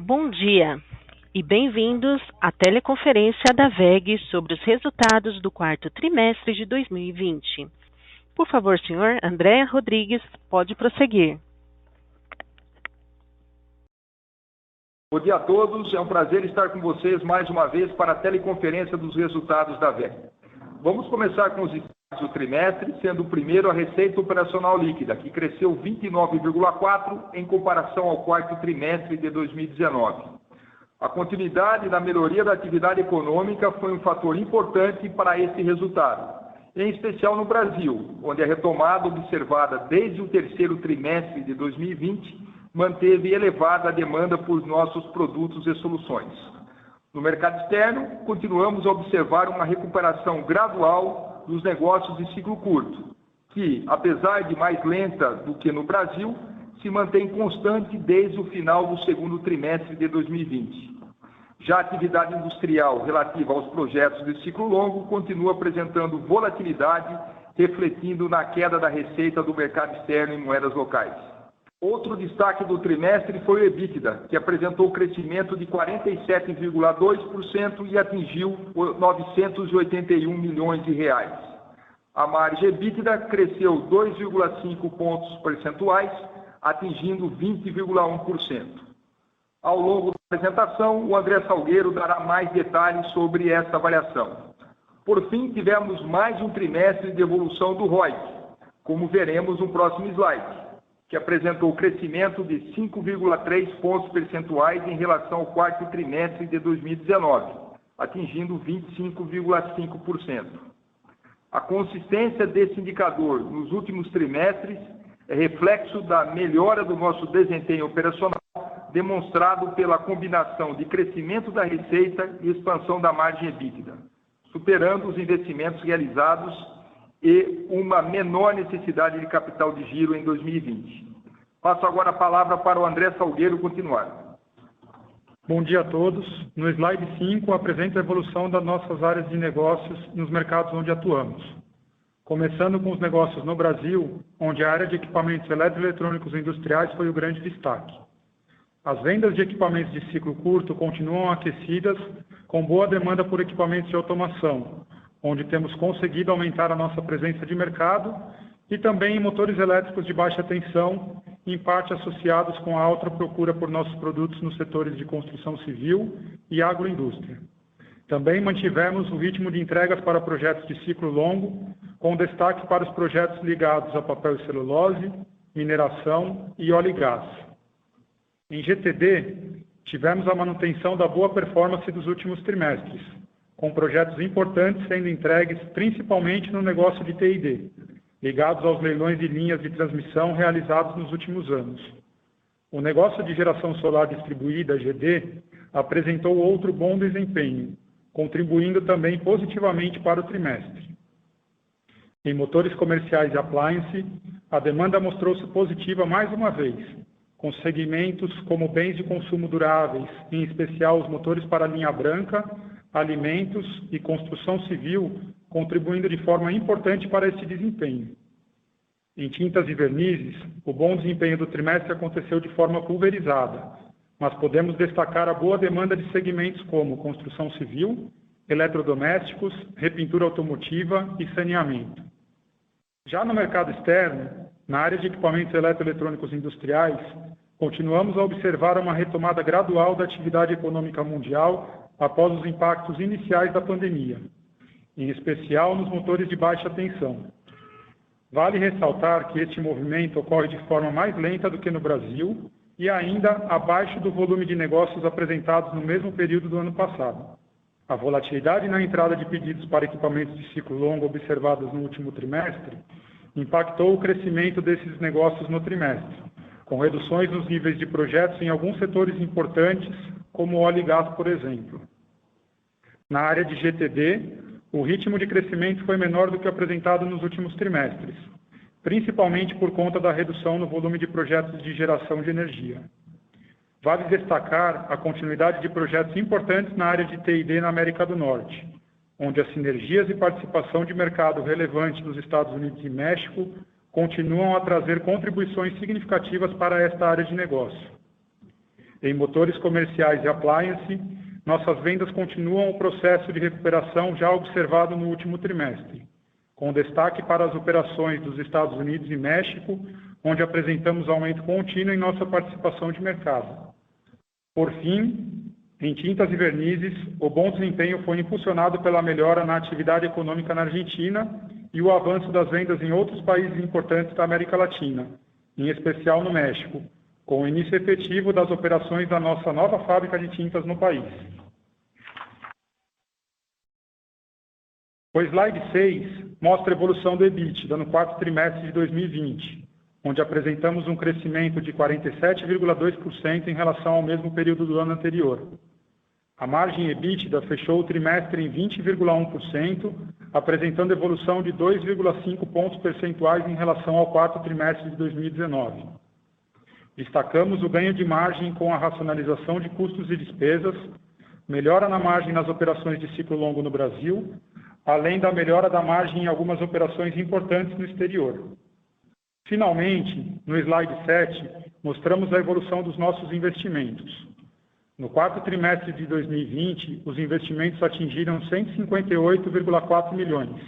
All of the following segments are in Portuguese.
Bom dia e bem-vindos à teleconferência da WEG sobre os resultados do quarto trimestre de 2020. Por favor, senhor André Rodrigues, pode prosseguir. Bom dia a todos, é um prazer estar com vocês mais uma vez para a teleconferência dos resultados da WEG. Vamos começar com os destaques do trimestre, sendo o primeiro a receita operacional líquida, que cresceu 29,4% em comparação ao quarto trimestre de 2019. A continuidade da melhoria da atividade econômica foi um fator importante para esse resultado, em especial no Brasil, onde a retomada observada desde o terceiro trimestre de 2020 manteve elevada a demanda por nossos produtos e soluções. No mercado externo, continuamos a observar uma recuperação gradual dos negócios de ciclo curto, que, apesar de mais lenta do que no Brasil, se mantém constante desde o final do segundo trimestre de 2020. Já a atividade industrial relativa aos projetos de ciclo longo continua apresentando volatilidade, refletindo na queda da receita do mercado externo em moedas locais. Outro destaque do trimestre foi o EBITDA, que apresentou crescimento de 47,2% e atingiu 981 milhões de reais. A margem EBITDA cresceu 2,5 pontos percentuais, atingindo 20,1%. Ao longo da apresentação, o André Salgueiro dará mais detalhes sobre esta avaliação. Por fim, tivemos mais um trimestre de evolução do ROIC, como veremos no próximo slide, que apresentou crescimento de 5,3 pontos percentuais em relação ao quarto trimestre de 2019, atingindo 25,5%. A consistência desse indicador nos últimos trimestres é reflexo da melhora do nosso desempenho operacional, demonstrado pela combinação de crescimento da receita e expansão da margem EBITDA, superando os investimentos realizados e uma menor necessidade de capital de giro em 2020. Passo agora a palavra para o André Salgueiro continuar. Bom dia a todos. No slide 5, apresento a evolução das nossas áreas de negócios nos mercados onde atuamos. Começando com os negócios no Brasil, onde a área de equipamentos eletroeletrônicos industriais foi o grande destaque. As vendas de equipamentos de ciclo curto continuam aquecidas, com boa demanda por equipamentos de automação, onde temos conseguido aumentar a nossa presença de mercado, e também em motores elétricos de baixa tensão, em parte associados com a alta procura por nossos produtos nos setores de construção civil e agroindústria. Também mantivemos o ritmo de entregas para projetos de ciclo longo, com destaque para os projetos ligados a papel e celulose, mineração e óleo e gás. Em GTD, tivemos a manutenção da boa performance dos últimos trimestres, com projetos importantes sendo entregues principalmente no negócio de T&D, ligados aos leilões de linhas de transmissão realizados nos últimos anos. O negócio de geração solar distribuída, GD, apresentou outro bom desempenho, contribuindo também positivamente para o trimestre. Em motores comerciais e appliance, a demanda mostrou-se positiva mais uma vez, com segmentos como bens de consumo duráveis, em especial os motores para linha branca, alimentos e construção civil, contribuindo de forma importante para esse desempenho. Em tintas e vernizes, o bom desempenho do trimestre aconteceu de forma pulverizada, mas podemos destacar a boa demanda de segmentos como construção civil, eletrodomésticos, repintura automotiva e saneamento. Já no mercado externo, na área de equipamentos eletroeletrônicos industriais, continuamos a observar uma retomada gradual da atividade econômica mundial após os impactos iniciais da pandemia, em especial nos motores de baixa tensão. Vale ressaltar que este movimento ocorre de forma mais lenta do que no Brasil e ainda abaixo do volume de negócios apresentados no mesmo período do ano passado. A volatilidade na entrada de pedidos para equipamentos de ciclo longo observados no último trimestre impactou o crescimento desses negócios no trimestre, com reduções nos níveis de projetos em alguns setores importantes, como óleo e gás, por exemplo. Na área de GTD, o ritmo de crescimento foi menor do que apresentado nos últimos trimestres, principalmente por conta da redução no volume de projetos de geração de energia. Vale destacar a continuidade de projetos importantes na área de T&D na América do Norte, onde as sinergias e participação de mercado relevante nos Estados Unidos e México continuam a trazer contribuições significativas para esta área de negócio. Em motores comerciais e appliance, nossas vendas continuam o processo de recuperação já observado no último trimestre, com destaque para as operações dos Estados Unidos e México, onde apresentamos aumento contínuo em nossa participação de mercado. Por fim, em tintas e vernizes, o bom desempenho foi impulsionado pela melhora na atividade econômica na Argentina e o avanço das vendas em outros países importantes da América Latina, em especial no México, com o início efetivo das operações da nossa nova fábrica de tintas no país. O slide 6 mostra a evolução do EBITDA no quarto trimestre de 2020, onde apresentamos um crescimento de 47,2% em relação ao mesmo período do ano anterior. A margem EBITDA fechou o trimestre em 20,1%, apresentando evolução de 2,5 pontos percentuais em relação ao quarto trimestre de 2019. Destacamos o ganho de margem com a racionalização de custos e despesas, melhora na margem nas operações de ciclo longo no Brasil, além da melhora da margem em algumas operações importantes no exterior. Finalmente, no slide 7, mostramos a evolução dos nossos investimentos. No quarto trimestre de 2020, os investimentos atingiram 158,4 milhões,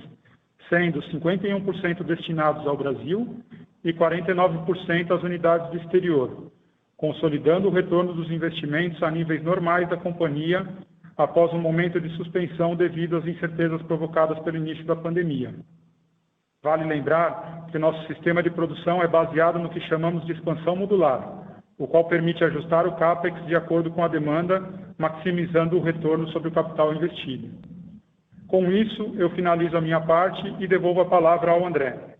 sendo 51% destinados ao Brasil e 49% às unidades do exterior, consolidando o retorno dos investimentos a níveis normais da companhia após um momento de suspensão devido às incertezas provocadas pelo início da pandemia. Vale lembrar que nosso sistema de produção é baseado no que chamamos de expansão modular, o qual permite ajustar o CAPEX de acordo com a demanda, maximizando o retorno sobre o capital investido. Com isso, eu finalizo a minha parte e devolvo a palavra ao André.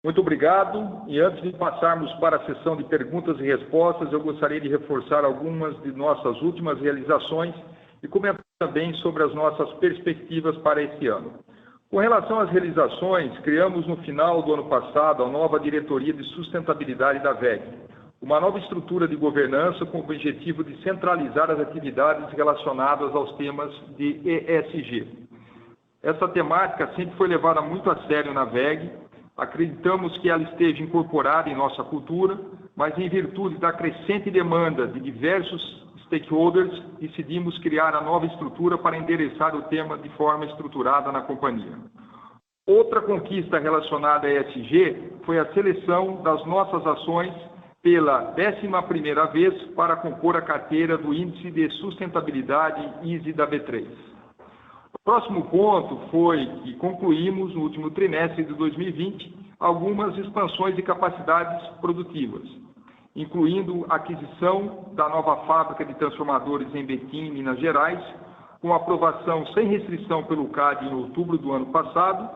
Muito obrigado. E antes de passarmos para a sessão de perguntas e respostas, eu gostaria de reforçar algumas de nossas últimas realizações e comentar também sobre as nossas perspectivas para esse ano. Com relação às realizações, criamos no final do ano passado a nova Diretoria de Sustentabilidade da WEG, uma nova estrutura de governança com o objetivo de centralizar as atividades relacionadas aos temas de ESG. Essa temática sempre foi levada muito a sério na WEG, acreditamos que ela esteja incorporada em nossa cultura, mas em virtude da crescente demanda de diversos stakeholders, decidimos criar a nova estrutura para endereçar o tema de forma estruturada na companhia. Outra conquista relacionada a ESG foi a seleção das nossas ações pela 11ª vez para compor a carteira do Índice de Sustentabilidade ISE da B3. O próximo ponto foi que concluímos no último trimestre de 2020 algumas expansões de capacidades produtivas, incluindo a aquisição da nova fábrica de transformadores em Betim, Minas Gerais, com aprovação sem restrição pelo CAD em outubro do ano passado,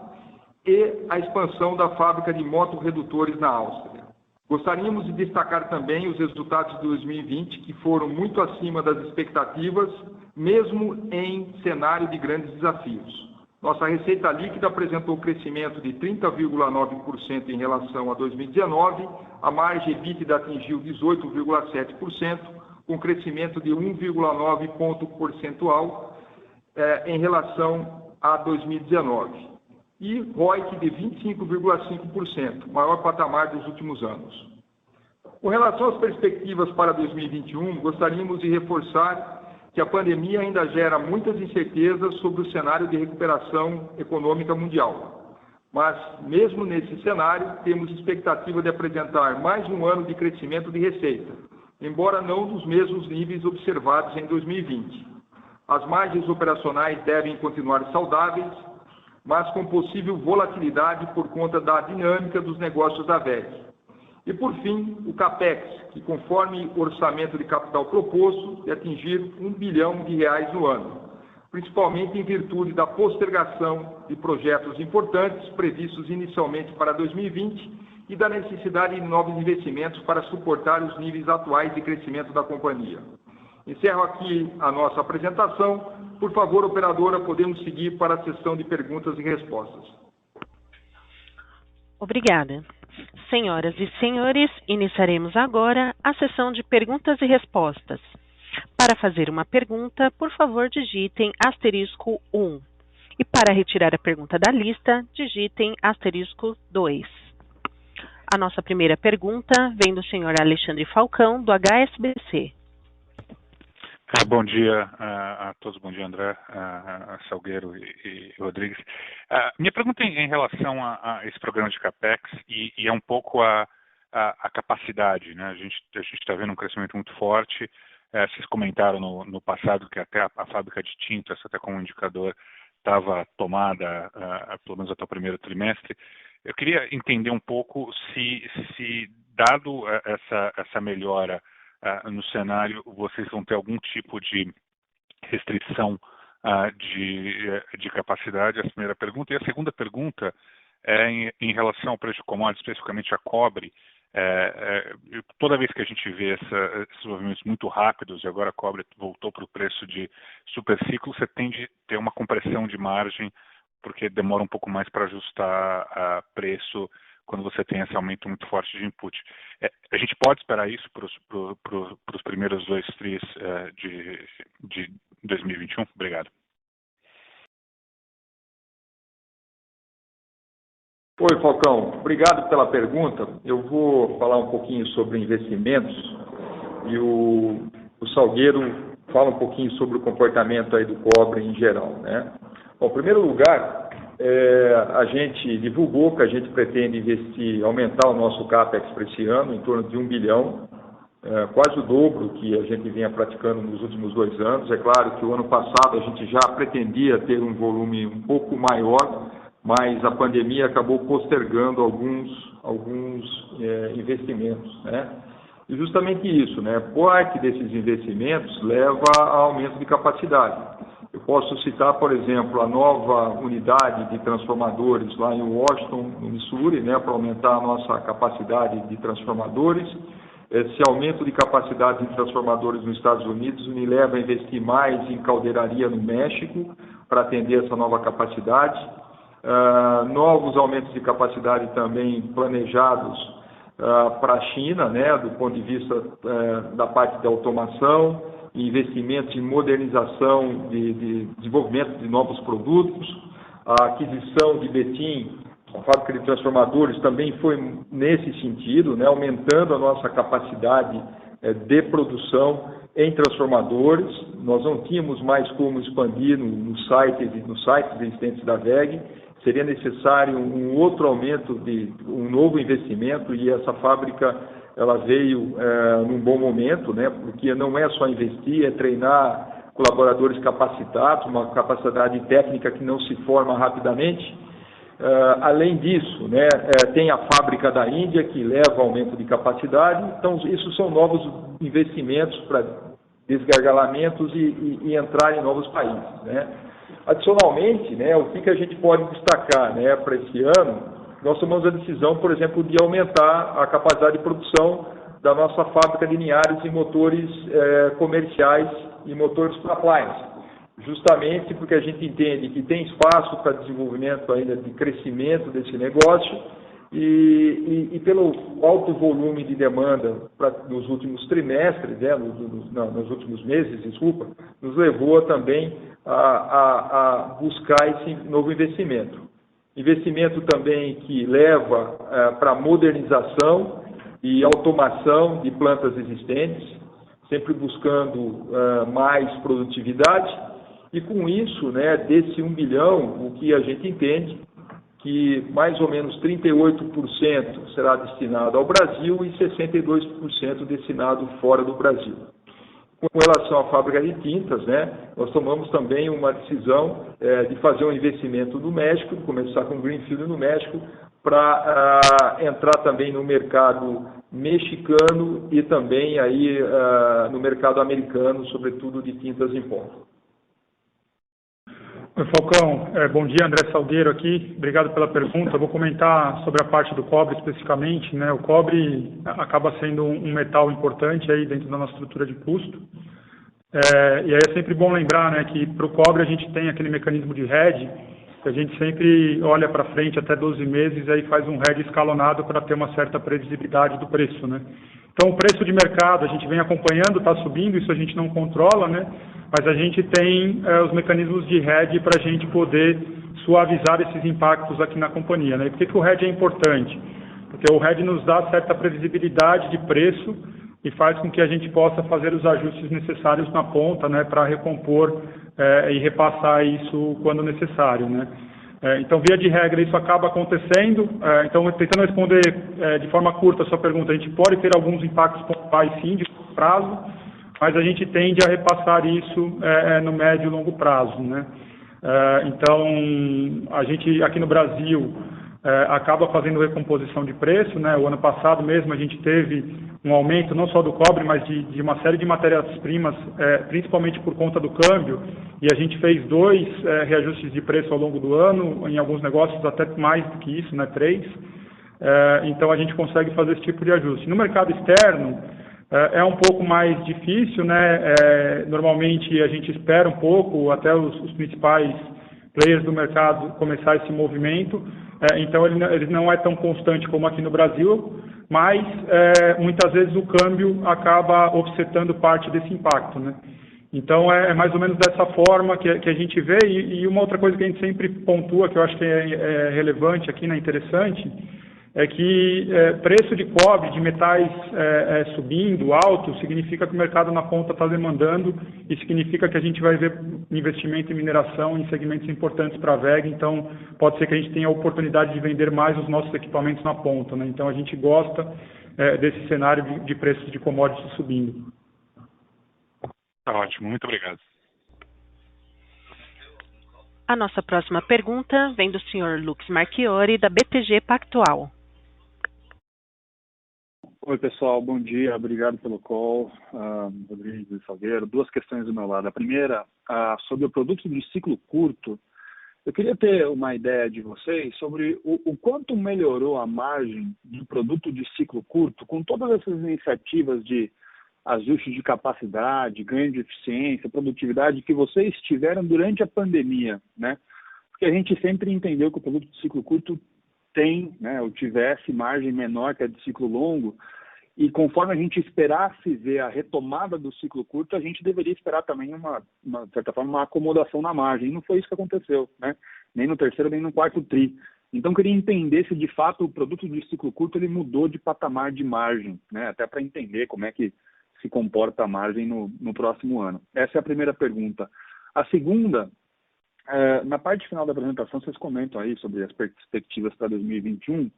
e a expansão da fábrica de motorredutores na Áustria. Gostaríamos de destacar também os resultados de 2020, que foram muito acima das expectativas, mesmo em cenário de grandes desafios. Nossa receita líquida apresentou crescimento de 30,9% em relação a 2019, a margem EBITDA atingiu 18,7%, com crescimento de 1,9 ponto percentual em relação a 2019. E ROIC de 25,5%, maior patamar dos últimos anos. Com relação às perspectivas para 2021, gostaríamos de reforçar que a pandemia ainda gera muitas incertezas sobre o cenário de recuperação econômica mundial. Mas, mesmo nesse cenário, temos expectativa de apresentar mais um ano de crescimento de receita, embora não dos mesmos níveis observados em 2020. As margens operacionais devem continuar saudáveis, mas com possível volatilidade por conta da dinâmica dos negócios da WEG. E, por fim, o CAPEX, que conforme o orçamento de capital proposto, de atingir R$1 bilhão no ano, principalmente em virtude da postergação de projetos importantes previstos inicialmente para 2020 e da necessidade de novos investimentos para suportar os níveis atuais de crescimento da companhia. Encerro aqui a nossa apresentação. Por favor, operadora, podemos seguir para a sessão de perguntas e respostas. Obrigada. Senhoras e senhores, iniciaremos agora a sessão de perguntas e respostas. Para fazer uma pergunta, por favor, digitem *1. E para retirar a pergunta da lista, digitem *2. A nossa primeira pergunta vem do senhor Alexandre Falcão, do HSBC. Bom dia a todos, bom dia André, a Salgueiro e Rodrigues. Minha pergunta é em relação a esse programa de CAPEX e é um pouco a capacidade, né? A gente está vendo um crescimento muito forte. Vocês comentaram no passado que até a fábrica de tintas, até como indicador, estava tomada, pelo menos até o primeiro trimestre. Eu queria entender um pouco se dado essa melhora no cenário, vocês vão ter algum tipo de restrição de capacidade, essa é a primeira pergunta. E a segunda pergunta é em relação ao preço de commodities, especificamente a cobre. Toda vez que a gente vê esses movimentos muito rápidos, e agora a cobre voltou para o preço de superciclo, você tende a ter uma compressão de margem, porque demora um pouco mais para ajustar preço quando você tem esse aumento muito forte de input. A gente pode esperar isso para os primeiros 2 tris de 2021? Obrigado. Oi, Falcão. Obrigado pela pergunta. Eu vou falar um pouquinho sobre investimentos e o Salgueiro fala um pouquinho sobre o comportamento aí do cobre em geral, né? Bom, em primeiro lugar, a gente divulgou que a gente pretende aumentar o nosso CAPEX para esse ano em torno de 1 bilhão, quase o dobro que a gente vinha praticando nos últimos 2 anos. É claro que o ano passado a gente já pretendia ter um volume um pouco maior, mas a pandemia acabou postergando alguns investimentos, né? E justamente isso, né? Parte desses investimentos leva a aumento de capacidade. Eu posso citar, por exemplo, a nova unidade de transformadores lá em Washington, no Missouri, né, para aumentar a nossa capacidade de transformadores. Esse aumento de capacidade de transformadores nos Estados Unidos me leva a investir mais em caldeiraria no México para atender essa nova capacidade. Novos aumentos de capacidade também planejados para a China, né, do ponto de vista da parte da automação, investimentos em modernização de desenvolvimento de novos produtos. A aquisição de Betim, a fábrica de transformadores, também foi nesse sentido, né, aumentando a nossa capacidade de produção em transformadores. Nós não tínhamos mais como expandir nos sites existentes da WEG. Seria necessário um outro aumento, um novo investimento, e essa fábrica ela veio num bom momento, né, porque não é só investir, é treinar colaboradores capacitados, uma capacidade técnica que não se forma rapidamente. Além disso, né, tem a fábrica da Índia, que leva ao aumento de capacidade. Então, isso são novos investimentos para desgargalamentos e entrar em novos países, né? Adicionalmente, né, o que a gente pode destacar, né, para esse ano? Nós tomamos a decisão, por exemplo, de aumentar a capacidade de produção da nossa fábrica de lineares e motores comerciais e motores para appliance, justamente porque a gente entende que tem espaço para desenvolvimento ainda, de crescimento desse negócio, e pelo alto volume de demanda nos últimos trimestres, né, nos últimos meses, nos levou também a buscar esse novo investimento. Investimento também que leva para modernização e automação de plantas existentes, sempre buscando mais produtividade, e com isso, né, desse 1 bilhão, o que a gente entende que mais ou menos 38% será destinado ao Brasil e 62% destinado fora do Brasil. Com relação à fábrica de tintas, né, nós tomamos também uma decisão de fazer um investimento no México, começar com Greenfield no México, para entrar também no mercado mexicano e também aí, no mercado americano, sobretudo de tintas em pó. Oi, Falcão. Bom dia, André Salgueiro aqui. Obrigado pela pergunta. Eu vou comentar sobre a parte do cobre especificamente, né? O cobre acaba sendo um metal importante aí dentro da nossa estrutura de custo. E aí é sempre bom lembrar, né, que para o cobre a gente tem aquele mecanismo de hedge, que a gente sempre olha para frente até 12 meses e aí faz um hedge escalonado para ter uma certa previsibilidade do preço, né? Então, o preço de mercado a gente vem acompanhando, está subindo, isso a gente não controla, né? Mas a gente tem os mecanismos de hedge para a gente poder suavizar esses impactos aqui na companhia, né? E por que o hedge é importante? porque o hedge nos dá certa previsibilidade de preço e faz com que a gente possa fazer os ajustes necessários na ponta, né, para recompor e repassar isso quando necessário, né. Então, via de regra, isso acaba acontecendo. Então, tentando responder de forma curta a sua pergunta, a gente pode ter alguns impactos pontuais, sim, de curto prazo, mas a gente tende a repassar isso no médio e longo prazo, né. Então, a gente aqui no Brasil acaba fazendo recomposição de preço, né. O ano passado mesmo a gente teve um aumento não só do cobre, mas de uma série de matérias-primas, principalmente por conta do câmbio, e a gente fez 2 reajustes de preço ao longo do ano, em alguns negócios até mais do que isso, né, 3. Então a gente consegue fazer esse tipo de ajuste. No mercado externo, é um pouco mais difícil, né? Normalmente a gente espera um pouco até os principais players do mercado começar esse movimento, então ele não é tão constante como aqui no Brasil, mas muitas vezes o câmbio acaba offsetando parte desse impacto, né? Então é mais ou menos dessa forma que a gente vê, e uma outra coisa que a gente sempre pontua, que eu acho que é relevante aqui, né, interessante, é que preço de cobre, de metais subindo, alto, significa que o mercado na ponta está demandando e significa que a gente vai ver investimento em mineração em segmentos importantes para a VEG, então pode ser que a gente tenha a oportunidade de vender mais os nossos equipamentos na ponta, né? Então a gente gosta desse cenário de preços de commodities subindo. Tá ótimo, muito obrigado. A nossa próxima pergunta vem do senhor Lux Marchiori, da BTG Pactual. Oi, pessoal, bom dia, obrigado pelo call, Rodrigues e Salgueiro. 2 questões do meu lado. A primeira, sobre o produto de ciclo curto. Eu queria ter uma ideia de vocês sobre o quanto melhorou a margem do produto de ciclo curto com todas essas iniciativas de ajuste de capacidade, ganho de eficiência, produtividade que vocês tiveram durante a pandemia, né? Porque a gente sempre entendeu que o produto de ciclo curto tem, né, ou tivesse margem menor que a de ciclo longo, e conforme a gente esperasse ver a retomada do ciclo curto, a gente deveria esperar também de certa forma, uma acomodação na margem. E não foi isso que aconteceu, né? Nem no terceiro, nem no quarto tri. Então, eu queria entender se, de fato, o produto de ciclo curto ele mudou de patamar de margem, né? Até para entender como é que se comporta a margem no próximo ano. Essa é a primeira pergunta. A segunda, na parte final da apresentação, vocês comentam aí sobre as perspectivas para 2021,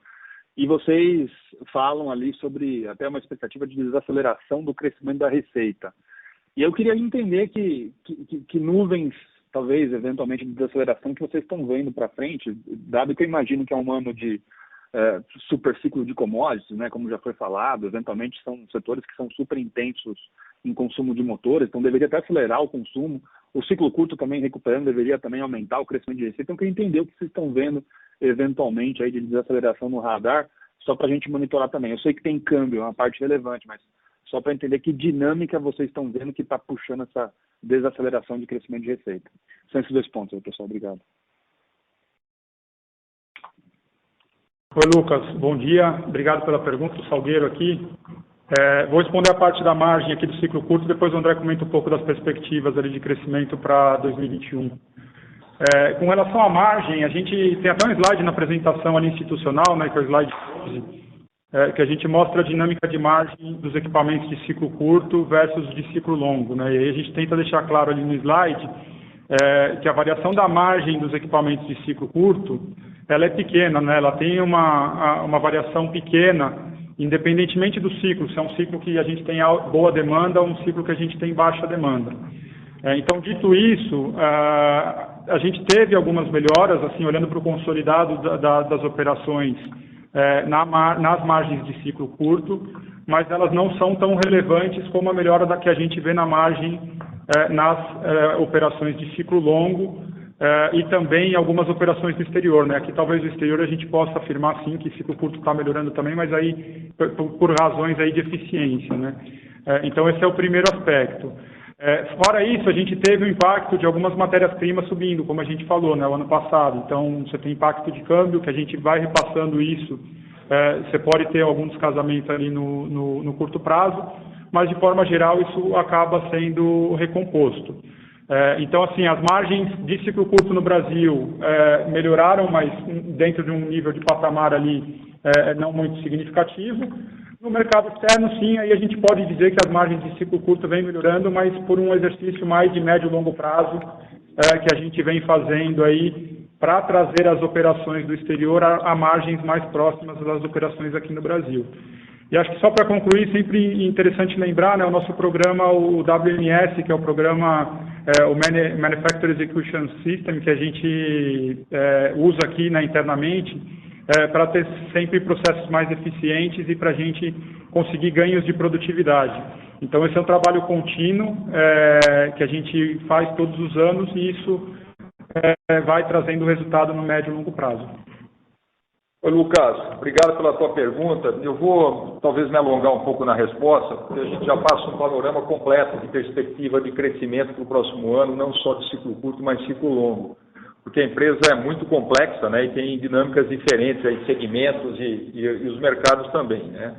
e vocês falam ali sobre até uma expectativa de desaceleração do crescimento da receita. E eu queria entender que nuvens, talvez, eventualmente, de desaceleração que vocês estão vendo para frente, dado que eu imagino que é um ano de super ciclo de commodities, né, como já foi falado, eventualmente são setores que são super intensos em consumo de motores, então deveria até acelerar o consumo. O ciclo curto também recuperando deveria também aumentar o crescimento de receita. Então eu queria entender o que vocês estão vendo eventualmente aí de desaceleração no radar, só para a gente monitorar também. Eu sei que tem câmbio, é uma parte relevante, mas só para entender que dinâmica vocês estão vendo que está puxando essa desaceleração de crescimento de receita. São esses 2 pontos aí, pessoal. Obrigado. Oi, Lucas. Bom dia. Obrigado pela pergunta. O Salgueiro aqui. Vou responder a parte da margem aqui do ciclo curto, depois o André comenta um pouco das perspectivas ali de crescimento para 2021. Com relação à margem, a gente tem até um slide na apresentação ali institucional, né, que é o slide 12, que a gente mostra a dinâmica de margem dos equipamentos de ciclo curto versus de ciclo longo, né, e aí a gente tenta deixar claro ali no slide que a variação da margem dos equipamentos de ciclo curto, ela é pequena, né, ela tem uma variação pequena, independentemente do ciclo, se é um ciclo que a gente tem boa demanda ou um ciclo que a gente tem baixa demanda. Então, dito isso, a gente teve algumas melhoras, assim, olhando para o consolidado das operações nas margens de ciclo curto, mas elas não são tão relevantes como a melhora da que a gente vê na margem nas operações de ciclo longo e também algumas operações no exterior, né? Aqui talvez no exterior a gente possa afirmar sim que ciclo curto está melhorando também, mas aí por razões aí de eficiência, né? Então esse é o primeiro aspecto. Fora isso, a gente teve o impacto de algumas matérias-primas subindo, como a gente falou, né, o ano passado. Então, você tem impacto de câmbio, que a gente vai repassando isso. Você pode ter algum descasamento ali no curto prazo, mas, de forma geral, isso acaba sendo recomposto. Então, assim, as margens de ciclo curto no Brasil melhoraram, mas dentro de um nível de patamar ali não muito significativo. No mercado externo, sim, aí a gente pode dizer que as margens de ciclo curto vêm melhorando, mas por um exercício mais de médio e longo prazo que a gente vem fazendo aí para trazer as operações do exterior a margens mais próximas das operações aqui no Brasil. E acho que só para concluir, sempre interessante lembrar, né, o nosso programa, o WMS, que é o programa, o Manufacturing Execution System, que a gente usa aqui, né, internamente, para ter sempre processos mais eficientes e para a gente conseguir ganhos de produtividade. Então, esse é um trabalho contínuo que a gente faz todos os anos e isso vai trazendo resultado no médio e longo prazo. Oi, Lucas, obrigado pela tua pergunta. Eu vou talvez me alongar um pouco na resposta, porque a gente já passa um panorama completo de perspectiva de crescimento para o próximo ano, não só de ciclo curto, mas ciclo longo. Porque a empresa é muito complexa, né, e tem dinâmicas diferentes, aí, segmentos e os mercados também, né.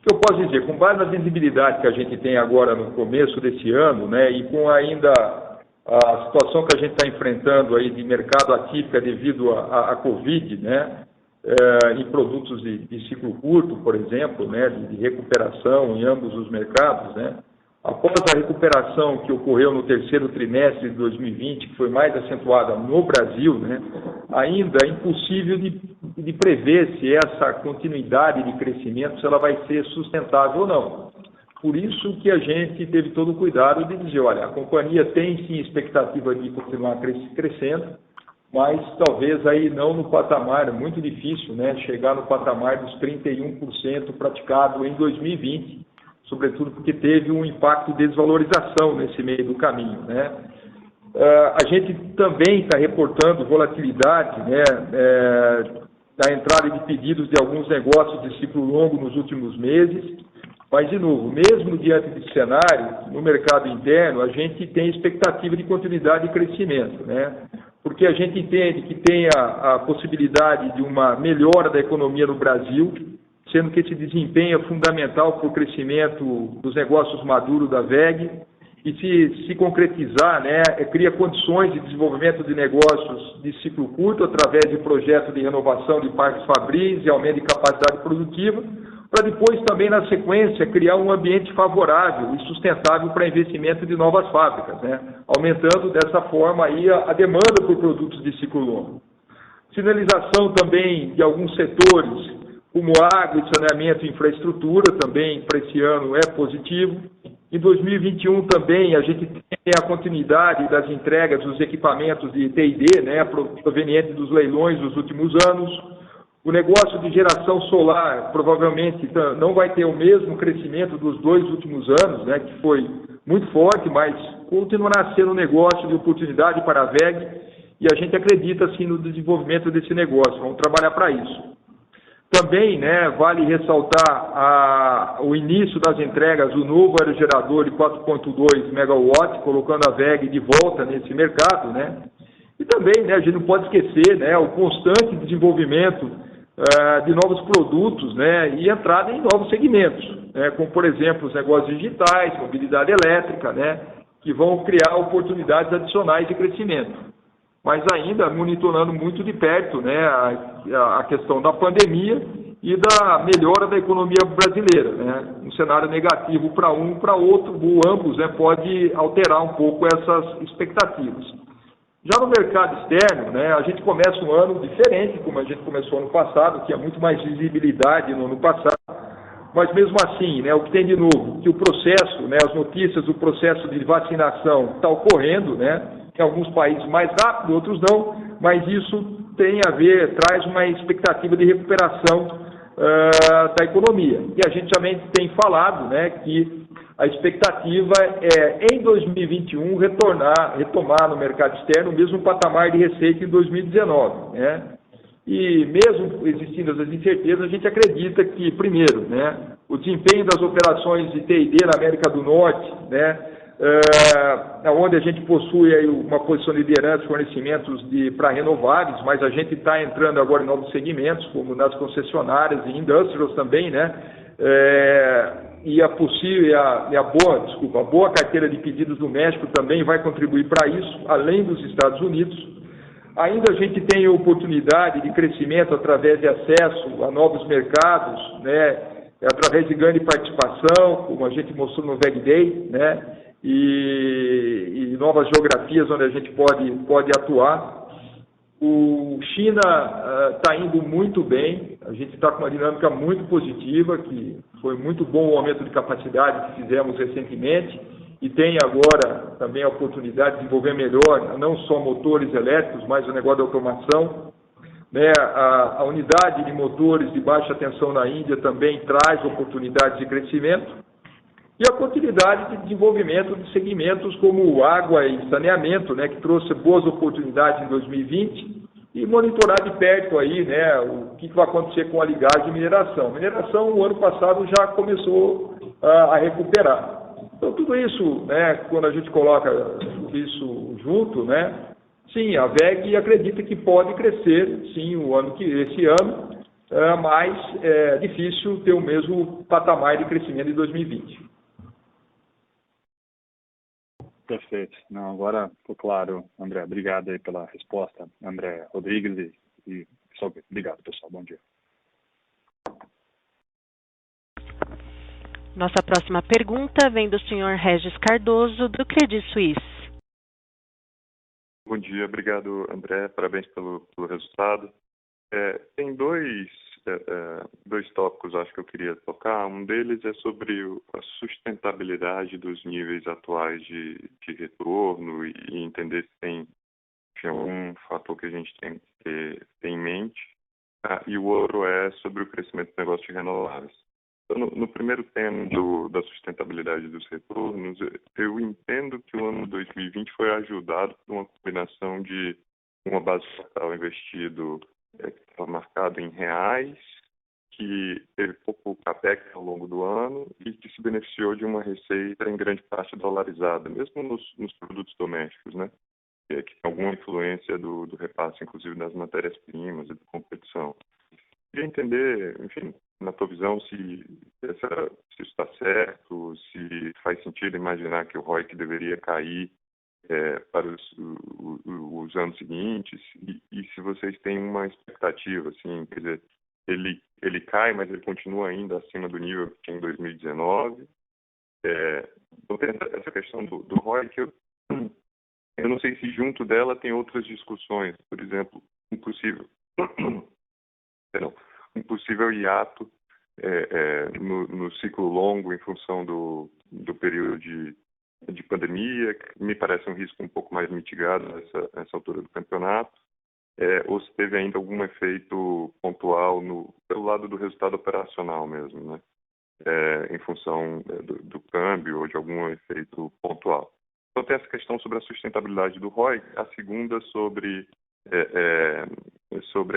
O que eu posso dizer, com base na visibilidade que a gente tem agora no começo desse ano, né, e com ainda a situação que a gente está enfrentando aí de mercado atípica devido à Covid, né, em produtos de ciclo curto, por exemplo, né, de recuperação em ambos os mercados, né, após a recuperação que ocorreu no terceiro trimestre de 2020, que foi mais acentuada no Brasil, né, ainda é impossível de prever se essa continuidade de crescimento se ela vai ser sustentável ou não. Por isso que a gente teve todo o cuidado de dizer, olha, a companhia tem sim expectativa de continuar crescendo, mas talvez aí não no patamar, é muito difícil, né, chegar no patamar dos 31% praticado em 2020, sobretudo porque teve um impacto de desvalorização nesse meio do caminho, né. A gente também está reportando volatilidade, né, da entrada de pedidos de alguns negócios de ciclo longo nos últimos meses, mas, de novo, mesmo diante desse cenário, no mercado interno, a gente tem expectativa de continuidade e crescimento, né? Porque a gente entende que tem a possibilidade de uma melhora da economia no Brasil, sendo que esse desempenho é fundamental para o crescimento dos negócios maduros da WEG, e se concretizar, né, cria condições de desenvolvimento de negócios de ciclo curto através de projetos de renovação de parques fabris e aumento de capacidade produtiva, para depois também, na sequência, criar um ambiente favorável e sustentável para investimento de novas fábricas, né? Aumentando dessa forma aí a demanda por produtos de ciclo longo. Sinalização também de alguns setores, como água e saneamento e infraestrutura, também para esse ano é positivo. Em 2021 também a gente tem a continuidade das entregas dos equipamentos de T&D, né, provenientes dos leilões dos últimos anos. O negócio de geração solar provavelmente não vai ter o mesmo crescimento dos 2 últimos anos, né, que foi muito forte, mas continuará sendo um negócio de oportunidade para a WEG e a gente acredita assim, no desenvolvimento desse negócio. Vamos trabalhar para isso. Também, né, vale ressaltar o início das entregas do novo aerogerador de 4,2 MW, colocando a WEG de volta nesse mercado, né? E também, né, a gente não pode esquecer, né, o constante desenvolvimento de novos produtos, né, e entrada em novos segmentos, né, como, por exemplo, os negócios digitais, mobilidade elétrica, né, que vão criar oportunidades adicionais de crescimento. Mas ainda monitorando muito de perto, né, a questão da pandemia e da melhora da economia brasileira, né, um cenário negativo para um, para outro, ambos, né, pode alterar um pouco essas expectativas. Já no mercado externo, né, a gente começa um ano diferente, como a gente começou ano passado, tinha muito mais visibilidade no ano passado, mas mesmo assim, né, o que tem de novo, que o processo, né, as notícias do processo de vacinação está ocorrendo, né, em alguns países mais rápido, outros não, mas isso tem a ver, traz uma expectativa de recuperação da economia. E a gente também tem falado, né, que a expectativa é, em 2021, retomar no mercado externo o mesmo patamar de receita em 2019, né? E mesmo existindo as incertezas, a gente acredita que, primeiro, né, o desempenho das operações de T&D na América do Norte, né, onde a gente possui aí uma posição de liderança, fornecimentos para renováveis, mas a gente está entrando agora em novos segmentos, como nas concessionárias e industrials também, né? E a boa carteira de pedidos do México também vai contribuir para isso, além dos Estados Unidos. Ainda a gente tem oportunidade de crescimento através de acesso a novos mercados, né, através de ganho de participação, como a gente mostrou no VEG Day, né, e novas geografias onde a gente pode atuar. O China está indo muito bem, a gente está com uma dinâmica muito positiva, que foi muito bom o aumento de capacidade que fizemos recentemente, e tem agora também a oportunidade de desenvolver melhor, não só motores elétricos, mas o negócio da automação. Né? A unidade de motores de baixa tensão na Índia também traz oportunidades de crescimento, e a oportunidade de desenvolvimento de segmentos como água e saneamento, né, que trouxe boas oportunidades em 2020, e monitorar de perto aí, né, o que vai acontecer com a ligagem e mineração. Mineração, o ano passado, já começou a recuperar. Então, tudo isso, né, quando a gente coloca isso junto, né, sim, a VEG acredita que pode crescer, sim, esse ano, mas é difícil ter o mesmo patamar de crescimento de 2020. Perfeito. Não, agora ficou claro, André. Obrigado aí pela resposta, André Rodrigues, e obrigado, pessoal. Bom dia. Nossa próxima pergunta vem do senhor Regis Cardoso, do Credit Suisse. Bom dia, obrigado, André. Parabéns pelo resultado. Tem dois tópicos, acho que eu queria tocar. Um deles é sobre a sustentabilidade dos níveis atuais de retorno e entender se tem algum fator que a gente tem que ter em mente. E o outro é sobre o crescimento do negócio de renováveis. Então, no primeiro tema da sustentabilidade dos retornos, eu entendo que o ano 2020 foi ajudado por uma combinação de uma base de capital investido que estava marcado em reais, que teve pouco capex ao longo do ano e que se beneficiou de uma receita em grande parte dolarizada, mesmo nos produtos domésticos, né? Que tem alguma influência do repasse, inclusive, das matérias-primas e da competição. Queria entender, enfim, na tua visão, se isso está certo, se faz sentido imaginar que o ROIC deveria cair para os anos seguintes, e se vocês têm uma expectativa, assim, quer dizer, ele cai, mas ele continua ainda acima do nível que tinha em 2019. Então, tem essa questão do ROIC, eu não sei se junto dela tem outras discussões, por exemplo, um possível hiato no ciclo longo em função do período de pandemia, que me parece um risco um pouco mais mitigado nessa altura do campeonato, ou se teve ainda algum efeito pontual pelo lado do resultado operacional mesmo, né? Em função do câmbio ou de algum efeito pontual. Então tem essa questão sobre a sustentabilidade do ROI, a segunda sobre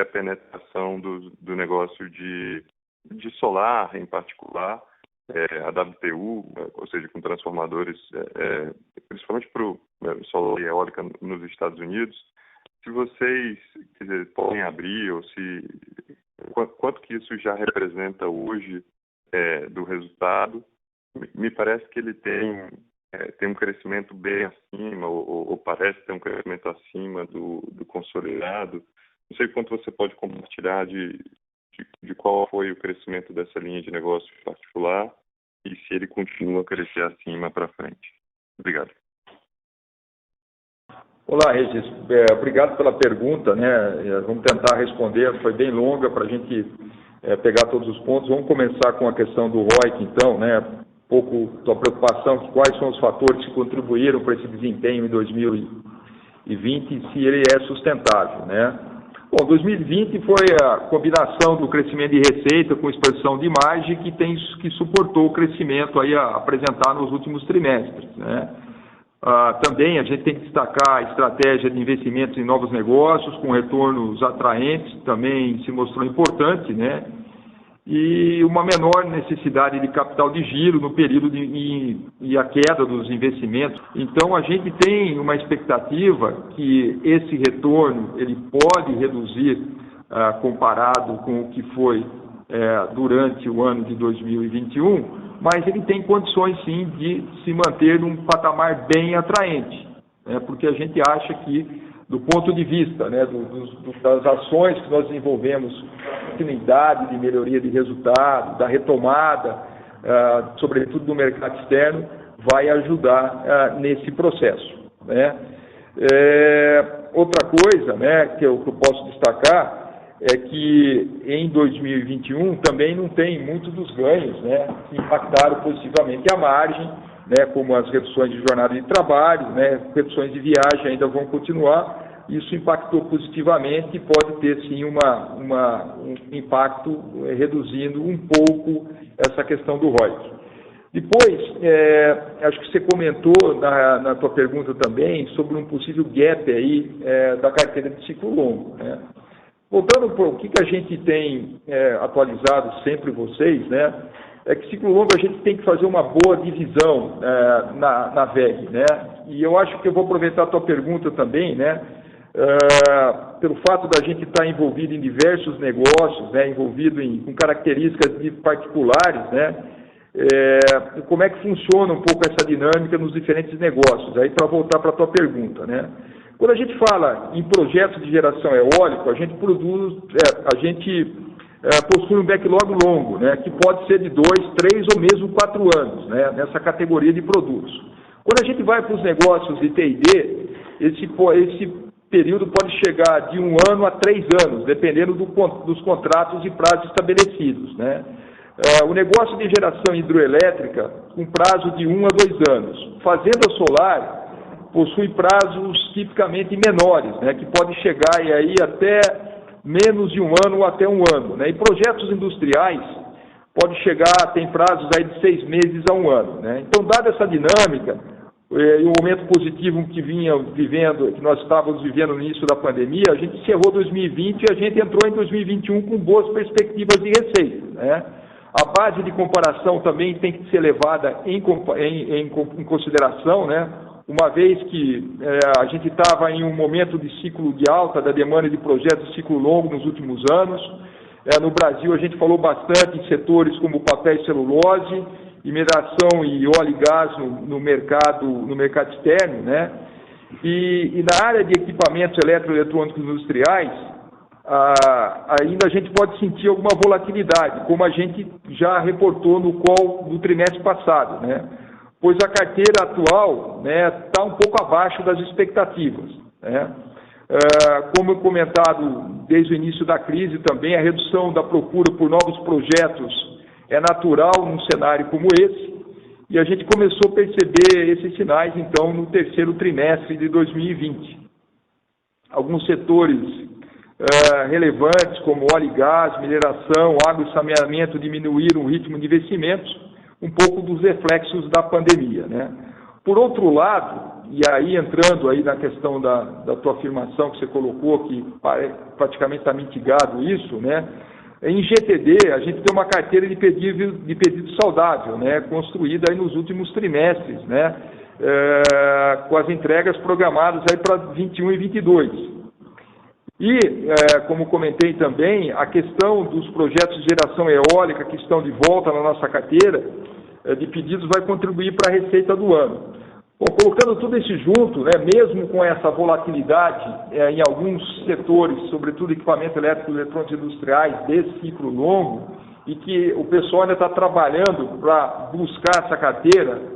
a penetração do negócio de solar, em particular, a WTU, ou seja, com transformadores, principalmente para o solar e eólica nos Estados Unidos. Se vocês podem abrir, ou quanto que isso já representa hoje do resultado, me parece que ele tem um crescimento bem acima, ou parece ter um crescimento acima do consolidado. Não sei quanto você pode compartilhar de qual foi o crescimento dessa linha de negócio particular e se ele continua a crescer acima para frente. Obrigado. Olá, Regis. Obrigado pela pergunta, né? Vamos tentar responder, foi bem longa para a gente pegar todos os pontos. Vamos começar com a questão do ROIC, então, né? Um pouco da preocupação de quais são os fatores que contribuíram para esse desempenho em 2020 e se ele é sustentável, né? Bom, 2020 foi a combinação do crescimento de receita com expansão de margem que suportou o crescimento aí a apresentar nos últimos trimestres, né? Também a gente tem que destacar a estratégia de investimentos em novos negócios com retornos atraentes, também se mostrou importante, né? E uma menor necessidade de capital de giro no período e a queda dos investimentos. Então, a gente tem uma expectativa que esse retorno ele pode reduzir comparado com o que foi durante o ano de 2021, mas ele tem condições, sim, de se manter num patamar bem atraente, né? Porque a gente acha que do ponto de vista, né, das ações que nós desenvolvemos, continuidade de melhoria de resultado, da retomada, sobretudo do mercado externo, vai ajudar nesse processo, né? Outra coisa, né, que eu posso destacar é que em 2021 também não tem muitos dos ganhos, né, que impactaram positivamente a margem, né, como as reduções de jornada de trabalho, né, reduções de viagem ainda vão continuar. Isso impactou positivamente e pode ter sim um impacto reduzindo um pouco essa questão do ROIC. Depois, acho que você comentou na tua pergunta também sobre um possível gap aí da carteira de ciclo longo, né? Voltando para o que a gente tem atualizado sempre vocês, né? É que ciclo longo a gente tem que fazer uma boa divisão na VEG, né? E eu acho que eu vou aproveitar a tua pergunta também, né? Pelo fato da gente estar envolvido em diversos negócios, né? Envolvido com características de particulares, né? Como é que funciona um pouco essa dinâmica nos diferentes negócios? Aí para voltar para a tua pergunta, né? Quando a gente fala em projetos de geração eólica, a gente possui um backlog longo, né, que pode ser de 2, 3 ou mesmo 4 anos, né, nessa categoria de produtos. Quando a gente vai para os negócios de T&D, esse período pode chegar de 1 ano a 3 anos, dependendo dos contratos e prazos estabelecidos, né. O negócio de geração hidroelétrica, com prazo de 1 a 2 anos. Fazenda solar possui prazos tipicamente menores, né, que pode chegar aí até menos de 1 ano ou até 1 ano, né? E projetos industriais pode chegar, tem prazos aí de 6 meses a 1 ano, né? Então, dada essa dinâmica e o momento positivo que nós estávamos vivendo no início da pandemia, a gente encerrou 2020 e a gente entrou em 2021 com boas perspectivas de receita, né? A base de comparação também tem que ser levada em consideração, né? Uma vez que a gente estava em um momento de ciclo de alta da demanda de projetos de ciclo longo nos últimos anos. No Brasil, a gente falou bastante em setores como papel e celulose, e mineração e óleo e gás no mercado externo, né? E na área de equipamentos eletroeletrônicos industriais, ainda a gente pode sentir alguma volatilidade, como a gente já reportou no call do trimestre passado, né? Pois a carteira atual, né, está um pouco abaixo das expectativas, né? Como comentado desde o início da crise também, a redução da procura por novos projetos é natural num cenário como esse, e a gente começou a perceber esses sinais, então, no terceiro trimestre de 2020. Alguns setores relevantes, como óleo e gás, mineração, água e saneamento, diminuíram o ritmo de investimentos, um pouco dos reflexos da pandemia, né? Por outro lado, e aí entrando aí na questão da tua afirmação que você colocou, que praticamente está mitigado isso, né? Em GTD, a gente tem uma carteira de pedido saudável, né? Construída aí nos últimos trimestres, né? Com as entregas programadas aí para 21 e 22. E, como comentei também, a questão dos projetos de geração eólica que estão de volta na nossa carteira de pedidos vai contribuir para a receita do ano. Bom, colocando tudo isso junto, né, mesmo com essa volatilidade em alguns setores, sobretudo equipamentos elétricos e eletrônicos industriais desse ciclo longo, e que o pessoal ainda está trabalhando para buscar essa carteira,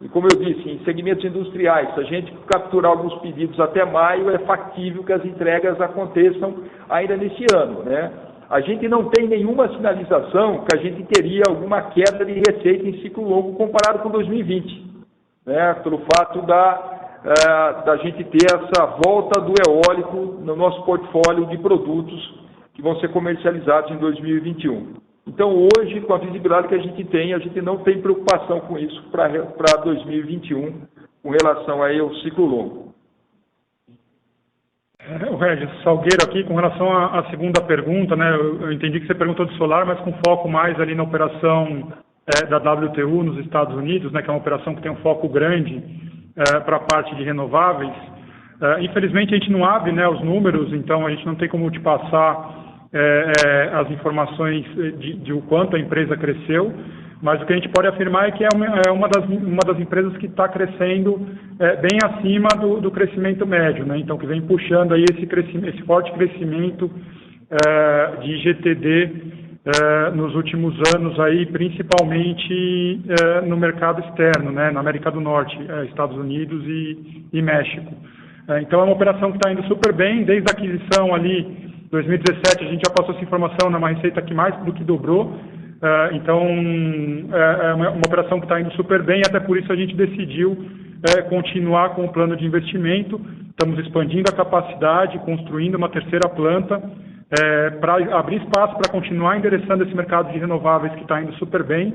e como eu disse, em segmentos industriais, se a gente capturar alguns pedidos até maio, é factível que as entregas aconteçam ainda nesse ano, né? A gente não tem nenhuma sinalização que a gente teria alguma queda de receita em ciclo longo comparado com 2020, né? Pelo fato da gente ter essa volta do eólico no nosso portfólio de produtos que vão ser comercializados em 2021. Então, hoje, com a visibilidade que a gente não tem preocupação com isso para 2021, com relação aí ao ciclo longo. O Regis Salgueiro aqui, com relação à segunda pergunta, né? Eu entendi que você perguntou de solar, mas com foco mais ali na operação da WTU nos Estados Unidos, né? Que é uma operação que tem um foco grande para a parte de renováveis. Infelizmente, a gente não abre, né, os números, então a gente não tem como te passar as informações de o quanto a empresa cresceu, mas o que a gente pode afirmar é que é uma das empresas que está crescendo bem acima do crescimento médio, né? Então, que vem puxando aí esse forte crescimento de IGTD nos últimos anos, aí, principalmente no mercado externo, né? Na América do Norte, Estados Unidos e México. Então, é uma operação que está indo super bem, desde a aquisição ali, 2017, a gente já passou essa informação, é uma receita que mais do que dobrou. Então, é uma operação que está indo super bem, até por isso a gente decidiu continuar com o plano de investimento. Estamos expandindo a capacidade, construindo uma terceira planta, para abrir espaço para continuar endereçando esse mercado de renováveis que está indo super bem,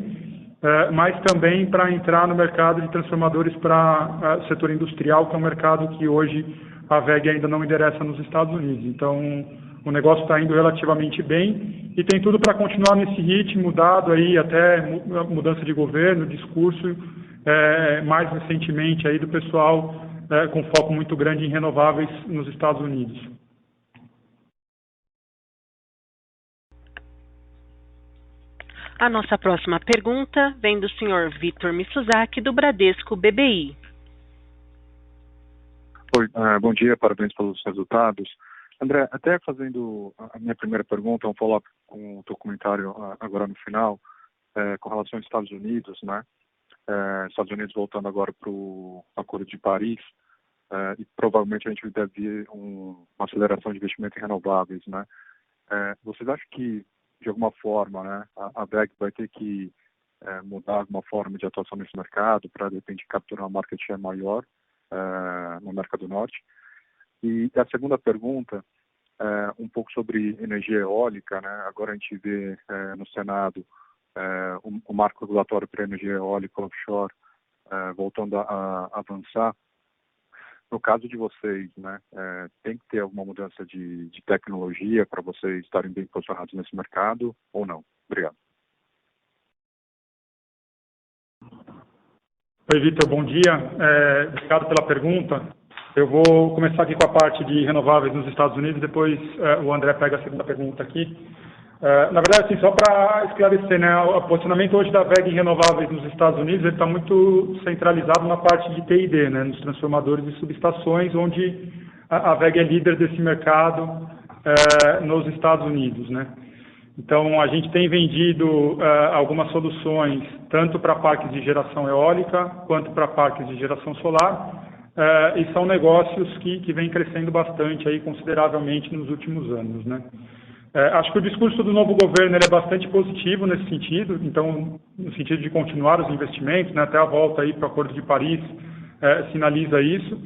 mas também para entrar no mercado de transformadores para o setor industrial, que é um mercado que hoje a WEG ainda não endereça nos Estados Unidos. Então, o negócio está indo relativamente bem e tem tudo para continuar nesse ritmo, dado aí até mudança de governo, discurso, mais recentemente aí do pessoal com foco muito grande em renováveis nos Estados Unidos. A nossa próxima pergunta vem do senhor Vitor Mizusaki, do Bradesco BBI. Oi, bom dia, parabéns pelos resultados. André, até fazendo a minha primeira pergunta, um follow-up com o teu comentário agora no final, com relação aos Estados Unidos, né? Estados Unidos voltando agora para o Acordo de Paris, e provavelmente a gente deve ver uma aceleração de investimento em renováveis, né? Vocês acham que, de alguma forma, né, a WEG vai ter que mudar alguma forma de atuação nesse mercado para, de repente, capturar uma market share maior no América do Norte? E a segunda pergunta, um pouco sobre energia eólica, né? Agora a gente vê no Senado o marco regulatório para energia eólica offshore voltando a avançar. No caso de vocês, né, tem que ter alguma mudança de tecnologia para vocês estarem bem posicionados nesse mercado ou não? Obrigado. Oi, Vitor, bom dia. Obrigado pela pergunta. Eu vou começar aqui com a parte de renováveis nos Estados Unidos, depois o André pega a segunda pergunta aqui. Na verdade, assim, só para esclarecer, né, o posicionamento hoje da WEG em renováveis nos Estados Unidos está muito centralizado na parte de T&D, né, nos transformadores e subestações, onde a WEG é líder desse mercado nos Estados Unidos, né. Então, a gente tem vendido algumas soluções, tanto para parques de geração eólica, quanto para parques de geração solar, e são negócios que vêm crescendo bastante, aí, consideravelmente, nos últimos anos, né. Acho que o discurso do novo governo ele é bastante positivo nesse sentido, então, no sentido de continuar os investimentos, né, até a volta aí para o Acordo de Paris sinaliza isso.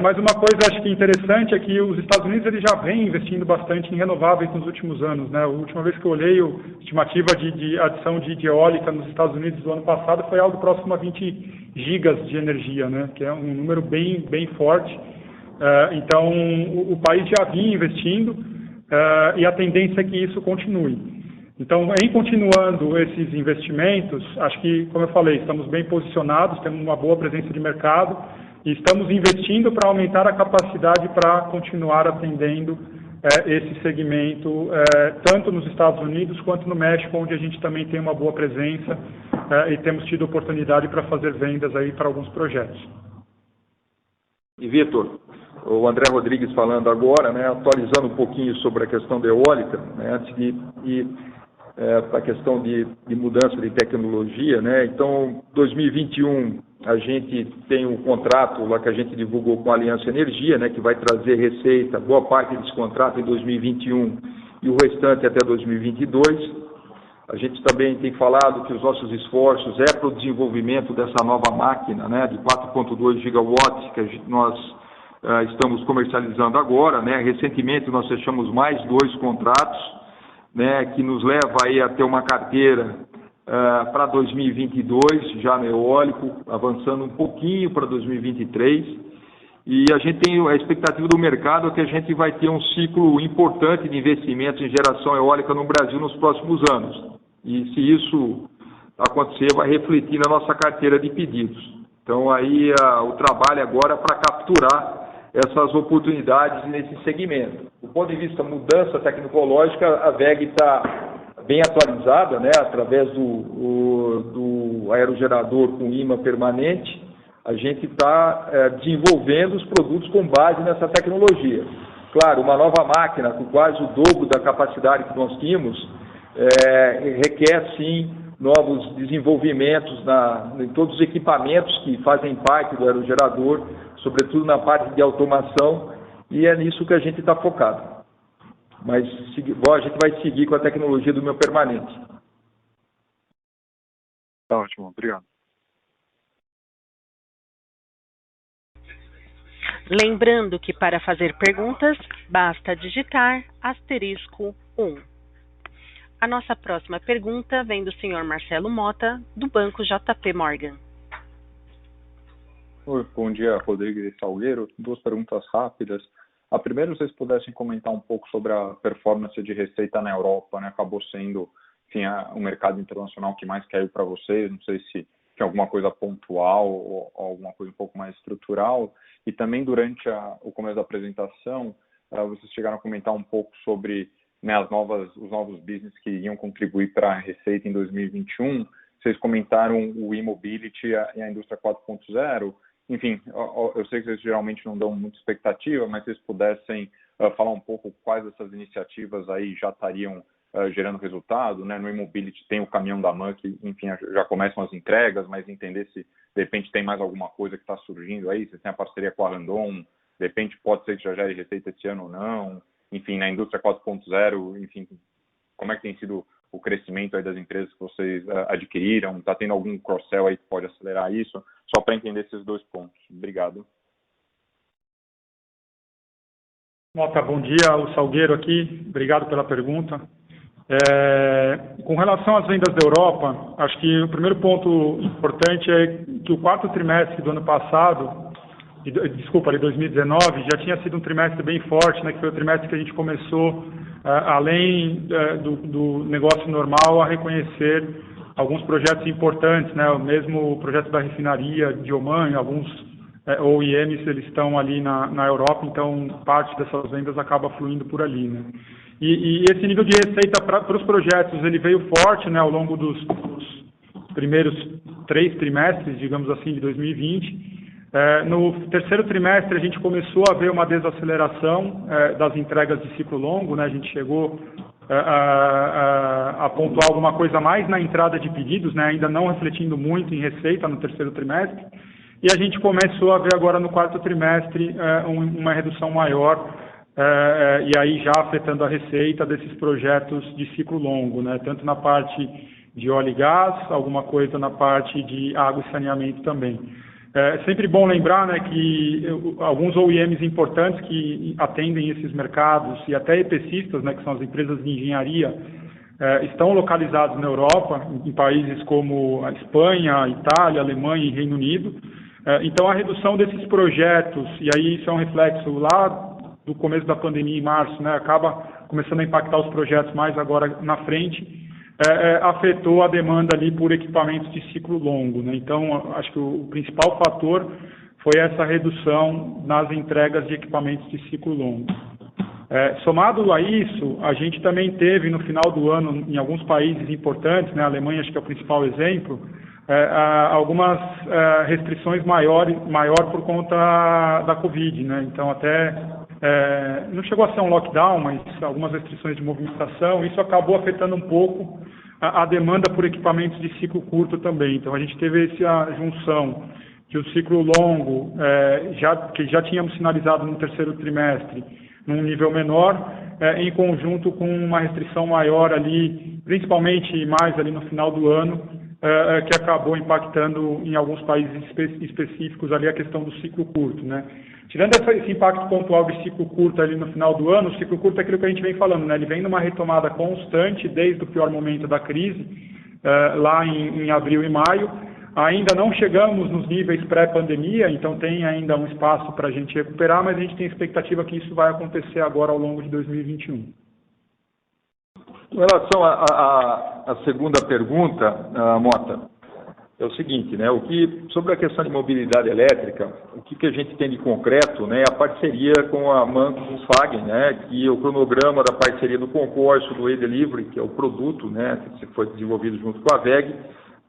Mas uma coisa acho que interessante é que os Estados Unidos ele já vem investindo bastante em renováveis nos últimos anos, né? A última vez que eu olhei, a estimativa de adição de eólica nos Estados Unidos do ano passado foi algo próximo a 20 gigas de energia, né? Que é um número bem forte. Então, o país já vinha investindo e a tendência é que isso continue. Então, em continuando esses investimentos, acho que, como eu falei, estamos bem posicionados, temos uma boa presença de mercado, e estamos investindo para aumentar a capacidade para continuar atendendo esse segmento, tanto nos Estados Unidos quanto no México, onde a gente também tem uma boa presença e temos tido oportunidade para fazer vendas aí para alguns projetos. E, Vitor, o André Rodrigues falando agora, né, atualizando um pouquinho sobre a questão da eólica, né, antes de ir para a questão de mudança de tecnologia, né, então, 2021... a gente tem um contrato lá que a gente divulgou com a Aliança Energia, né, que vai trazer receita, boa parte desse contrato em 2021 e o restante até 2022. A gente também tem falado que os nossos esforços para o desenvolvimento dessa nova máquina, né, de 4,2 gigawatts que nós estamos comercializando agora, né. Recentemente nós fechamos mais 2 contratos, né, que nos leva aí a ter uma carteira para 2022, já no eólico, avançando um pouquinho para 2023, e a gente tem a expectativa do mercado que a gente vai ter um ciclo importante de investimentos em geração eólica no Brasil nos próximos anos, e se isso acontecer, vai refletir na nossa carteira de pedidos. Então, aí o trabalho agora é para capturar essas oportunidades nesse segmento. Do ponto de vista mudança tecnológica, a WEG está bem atualizada, né, através do aerogerador com imã permanente, a gente está desenvolvendo os produtos com base nessa tecnologia. Claro, uma nova máquina com quase o dobro da capacidade que nós tínhamos requer, sim, novos desenvolvimentos em todos os equipamentos que fazem parte do aerogerador, sobretudo na parte de automação, e é nisso que a gente está focado. Mas a gente vai seguir com a tecnologia do imã permanente. Tá ótimo, obrigado. Lembrando que para fazer perguntas, basta digitar *1. A nossa próxima pergunta vem do senhor Marcelo Mota, do Banco JP Morgan. Oi, bom dia, Rodrigo e Salgueiro. 2 perguntas rápidas. A primeira, vocês pudessem comentar um pouco sobre a performance de receita na Europa, né? Acabou sendo, enfim, o mercado internacional que mais caiu para vocês. Não sei se tinha alguma coisa pontual ou alguma coisa um pouco mais estrutural. E também durante o começo da apresentação, vocês chegaram a comentar um pouco sobre, né, os novos business que iam contribuir para a receita em 2021. Vocês comentaram o e-mobility e a indústria 4.0. Enfim, eu sei que vocês geralmente não dão muita expectativa, mas se vocês pudessem falar um pouco quais dessas iniciativas aí já estariam gerando resultado, né? No e-mobility tem o caminhão da MAN, que, enfim, já começam as entregas, mas entender se, de repente, tem mais alguma coisa que está surgindo aí, se tem a parceria com a Randon, de repente pode ser que já gere receita esse ano ou não, enfim, na indústria 4.0, enfim, como é que tem sido o crescimento aí das empresas que vocês adquiriram? Está tendo algum cross-sell aí que pode acelerar isso? Só para entender esses 2 pontos. Obrigado. Mota, bom dia. O Salgueiro aqui. Obrigado pela pergunta. Com relação às vendas da Europa, acho que o primeiro ponto importante é que o 4º trimestre do ano passado, de 2019, já tinha sido um trimestre bem forte, né, que foi o trimestre que a gente começou, além do negócio normal, a reconhecer alguns projetos importantes, né, o mesmo projeto da refinaria de Oman, alguns OEMs, eles estão ali na Europa, então parte dessas vendas acaba fluindo por ali, né. E esse nível de receita para os projetos, ele veio forte, né, ao longo dos primeiros 3 trimestres, digamos assim, de 2020. No 3º trimestre, a gente começou a ver uma desaceleração das entregas de ciclo longo, né? A gente chegou a pontuar alguma coisa mais na entrada de pedidos, né? Ainda não refletindo muito em receita no 3º trimestre. E a gente começou a ver agora no 4º trimestre uma redução maior, e aí já afetando a receita desses projetos de ciclo longo, né? Tanto na parte de óleo e gás, alguma coisa na parte de água e saneamento também. É sempre bom lembrar, né, que alguns OEMs importantes que atendem esses mercados e até EPCistas, né, que são as empresas de engenharia, estão localizados na Europa, em países como a Espanha, Itália, Alemanha e Reino Unido. Então, a redução desses projetos, e aí isso é um reflexo lá do começo da pandemia em março, né, acaba começando a impactar os projetos mais agora na frente, afetou a demanda ali por equipamentos de ciclo longo, né? Então, acho que o principal fator foi essa redução nas entregas de equipamentos de ciclo longo. Somado a isso, a gente também teve no final do ano, em alguns países importantes, né, a Alemanha acho que é o principal exemplo, algumas restrições maior por conta da Covid, né? Então, até não chegou a ser um lockdown, mas algumas restrições de movimentação, isso acabou afetando um pouco a demanda por equipamentos de ciclo curto também. Então, a gente teve essa junção de um ciclo longo, que já tínhamos sinalizado no 3º trimestre, num nível menor, em conjunto com uma restrição maior ali, principalmente mais ali no final do ano, que acabou impactando em alguns países específicos ali a questão do ciclo curto, né? Tirando esse impacto pontual de ciclo curto ali no final do ano, o ciclo curto é aquilo que a gente vem falando, né? Ele vem numa retomada constante desde o pior momento da crise, lá em abril e maio. Ainda não chegamos nos níveis pré-pandemia, então tem ainda um espaço para a gente recuperar, mas a gente tem expectativa que isso vai acontecer agora ao longo de 2021. Em relação à segunda pergunta, Mota, é o seguinte, né? Sobre a questão de mobilidade elétrica, o que a gente tem de concreto, né? A parceria com a MAN Volkswagen, né? Que o cronograma da parceria do concurso do e-delivery, que é o produto, né? Que foi desenvolvido junto com a VEG,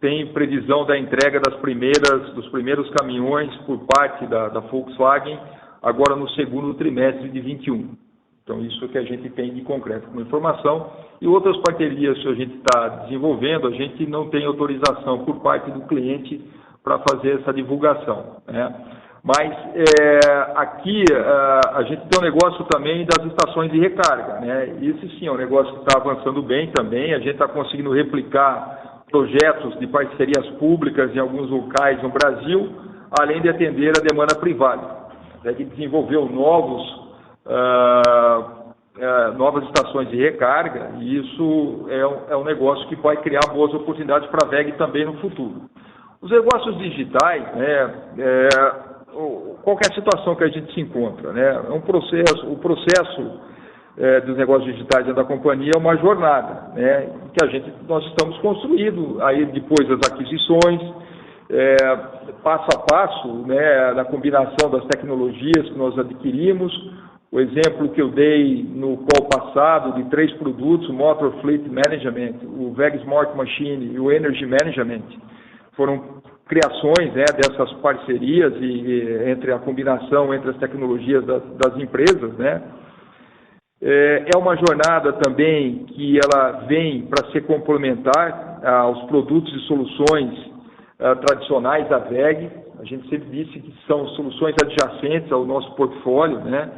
tem previsão da entrega dos primeiros caminhões por parte da Volkswagen agora no segundo trimestre de 21. Então, isso é que a gente tem de concreto como informação. E outras parcerias que a gente está desenvolvendo, a gente não tem autorização por parte do cliente para fazer essa divulgação, né? Mas aqui a gente tem um negócio também das estações de recarga, né? Esse sim é um negócio que está avançando bem também. A gente está conseguindo replicar projetos de parcerias públicas em alguns locais no Brasil, além de atender a demanda privada. A gente desenvolveu novas estações de recarga, e isso é um negócio que vai criar boas oportunidades para a WEG também no futuro. Os negócios digitais, qualquer situação que a gente se encontra, né, o processo dos negócios digitais dentro da companhia é uma jornada, né, que nós estamos construindo aí depois das aquisições, passo a passo, né, na combinação das tecnologias que nós adquirimos. O exemplo que eu dei no call passado de 3 produtos, o Motor Fleet Management, o WEG Smart Machine e o Energy Management, foram criações, né, dessas parcerias e entre a combinação entre as tecnologias das empresas, né. É uma jornada também que ela vem para ser complementar aos produtos e soluções tradicionais da WEG. A gente sempre disse que são soluções adjacentes ao nosso portfólio, né.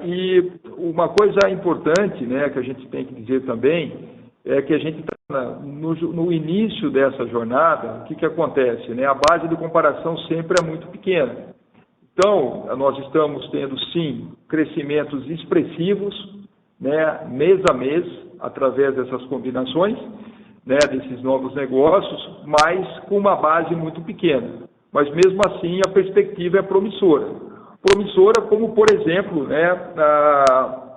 E uma coisa importante, né, que a gente tem que dizer também é que a gente está no início dessa jornada. O que acontece, né? A base de comparação sempre é muito pequena. Então, nós estamos tendo, sim, crescimentos expressivos, né, mês a mês, através dessas combinações, né, desses novos negócios, mas com uma base muito pequena. Mas, mesmo assim, a perspectiva é promissora. Promissora como, por exemplo, né,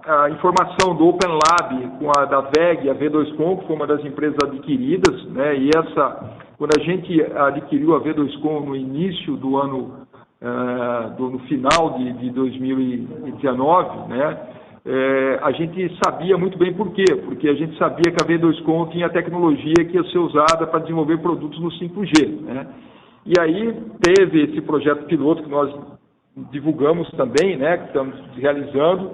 a informação do Open Lab com a da WEG, a V2Com, que foi uma das empresas adquiridas, né, e quando a gente adquiriu a V2Com no início do ano, no final de 2019, né, a gente sabia muito bem por quê, porque a gente sabia que a V2Com tinha tecnologia que ia ser usada para desenvolver produtos no 5G, né, e aí teve esse projeto piloto que nós divulgamos também, né, que estamos realizando,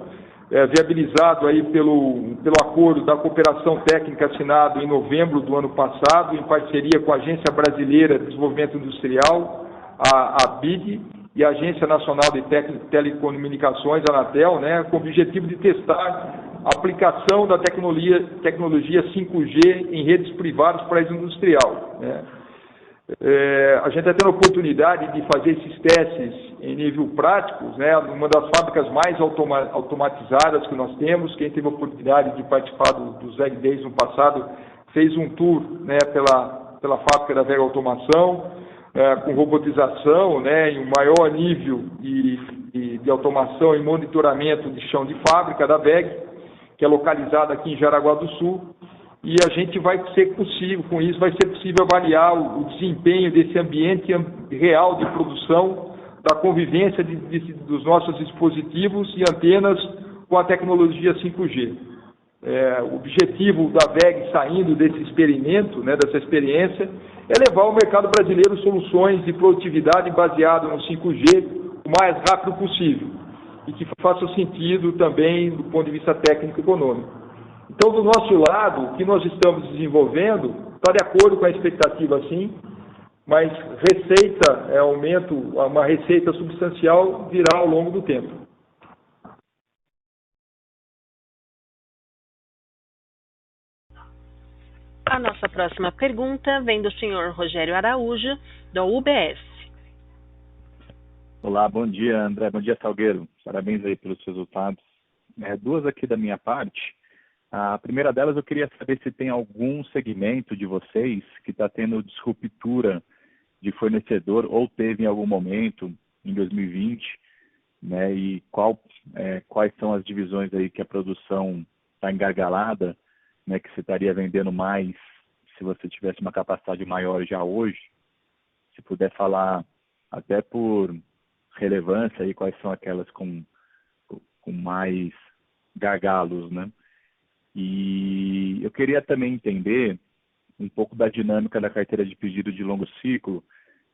viabilizado aí pelo acordo da cooperação técnica assinado em novembro do ano passado, em parceria com a Agência Brasileira de Desenvolvimento Industrial, a BID, e a Agência Nacional de Telecomunicações, a Anatel, né, com o objetivo de testar a aplicação da tecnologia 5G em redes privadas para a industrial, né. A gente está tendo a oportunidade de fazer esses testes em nível prático, né, numa das fábricas mais automatizadas que nós temos. Quem teve a oportunidade de participar dos WEG Days no passado fez um tour, né, pela fábrica da WEG Automação, com robotização, né, em um maior nível de automação e monitoramento de chão de fábrica da WEG, que é localizada aqui em Jaraguá do Sul. E a gente vai ser possível avaliar o desempenho desse ambiente real de produção, da convivência dos nossos dispositivos e antenas com a tecnologia 5G. O objetivo da WEG, saindo desse experimento, né, dessa experiência, é levar ao mercado brasileiro soluções de produtividade baseadas no 5G o mais rápido possível e que façam sentido também do ponto de vista técnico e econômico. Então, do nosso lado, o que nós estamos desenvolvendo está de acordo com a expectativa, sim, mas uma receita substancial virá ao longo do tempo. A nossa próxima pergunta vem do senhor Rogério Araújo, da UBS. Olá, bom dia, André. Bom dia, Salgueiro. Parabéns aí pelos resultados. 2 aqui da minha parte. A primeira delas, eu queria saber se tem algum segmento de vocês que está tendo disruptura de fornecedor ou teve em algum momento em 2020, né? E quais são as divisões aí que a produção está engargalada, né? Que você estaria vendendo mais se você tivesse uma capacidade maior já hoje. Se puder falar até por relevância aí quais são aquelas com mais gargalos, né? E eu queria também entender um pouco da dinâmica da carteira de pedido de longo ciclo.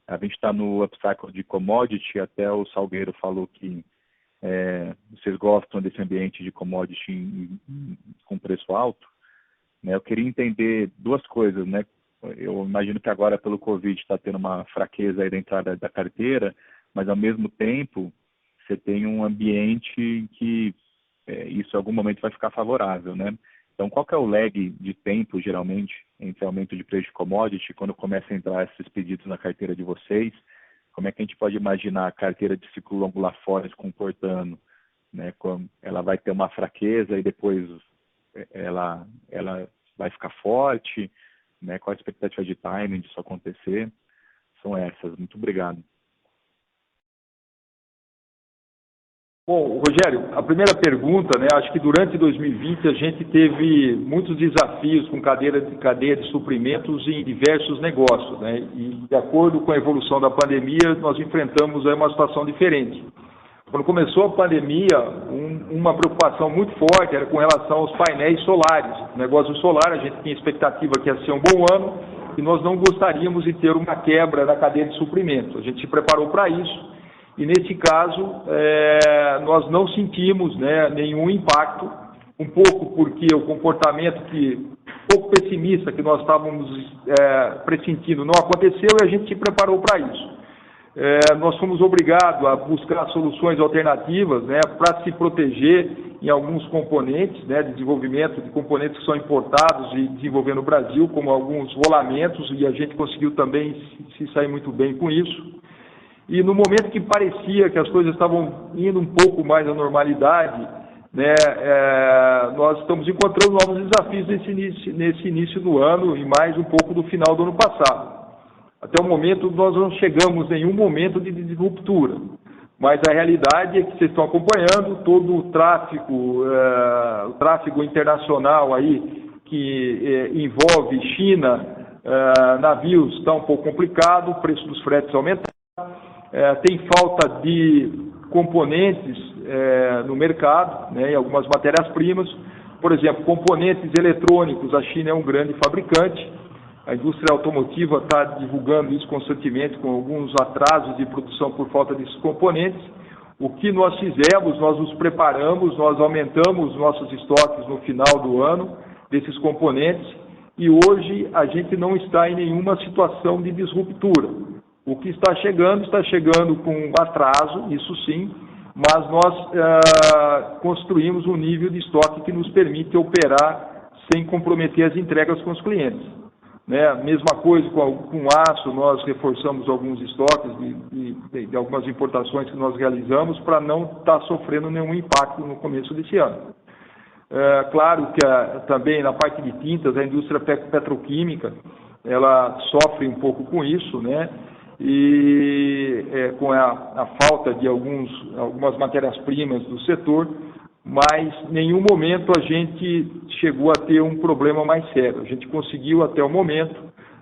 A gente está no upcycle de commodity, até o Salgueiro falou que vocês gostam desse ambiente de commodity com preço alto, né? Eu queria entender duas coisas, né? Eu imagino que agora pelo Covid está tendo uma fraqueza aí da entrada da carteira, mas ao mesmo tempo você tem um ambiente em que isso em algum momento vai ficar favorável, né? Então, qual que é o lag de tempo, geralmente, entre aumento de preço de commodity, quando começa a entrar esses pedidos na carteira de vocês? Como é que a gente pode imaginar a carteira de ciclo longo lá fora se comportando, né? Ela vai ter uma fraqueza e depois ela vai ficar forte, né? Qual a expectativa de timing disso acontecer? São essas. Muito obrigado. Bom, Rogério, a primeira pergunta, né? Acho que durante 2020 a gente teve muitos desafios com cadeia de suprimentos em diversos negócios, né? E de acordo com a evolução da pandemia, nós enfrentamos aí uma situação diferente. Quando começou a pandemia, uma preocupação muito forte era com relação aos painéis solares. O negócio solar, a gente tinha expectativa que ia ser um bom ano e nós não gostaríamos de ter uma quebra na cadeia de suprimentos. A gente se preparou para isso. E, nesse caso, nós não sentimos, né, nenhum impacto, um pouco porque o comportamento um pouco pessimista que nós estávamos pressentindo não aconteceu e a gente se preparou para isso. Nós fomos obrigados a buscar soluções alternativas, né, para se proteger em alguns componentes, né, de desenvolvimento de componentes que são importados e desenvolver no Brasil, como alguns rolamentos, e a gente conseguiu também se sair muito bem com isso. E no momento que parecia que as coisas estavam indo um pouco mais à normalidade, né, nós estamos encontrando novos desafios nesse início do ano e mais um pouco do final do ano passado. Até o momento, nós não chegamos em nenhum momento de ruptura. Mas a realidade é que vocês estão acompanhando todo o tráfego internacional aí, que envolve China, navios, está um pouco complicado, o preço dos fretes aumentaram. Tem falta de componentes no mercado, né, em algumas matérias-primas. Por exemplo, componentes eletrônicos, a China é um grande fabricante, a indústria automotiva está divulgando isso constantemente, com alguns atrasos de produção por falta desses componentes. O que nós fizemos, nós nos preparamos, nós aumentamos nossos estoques no final do ano desses componentes e hoje a gente não está em nenhuma situação de disruptura. O que está chegando com atraso, isso sim, mas nós construímos um nível de estoque que nos permite operar sem comprometer as entregas com os clientes. Né? Mesma coisa com aço, nós reforçamos alguns estoques de algumas importações que nós realizamos para não estar sofrendo nenhum impacto no começo desse ano. Claro que também na parte de tintas, a indústria petroquímica, ela sofre um pouco com isso, né? E com a falta de algumas matérias-primas do setor, mas em nenhum momento a gente chegou a ter um problema mais sério. A gente conseguiu até o momento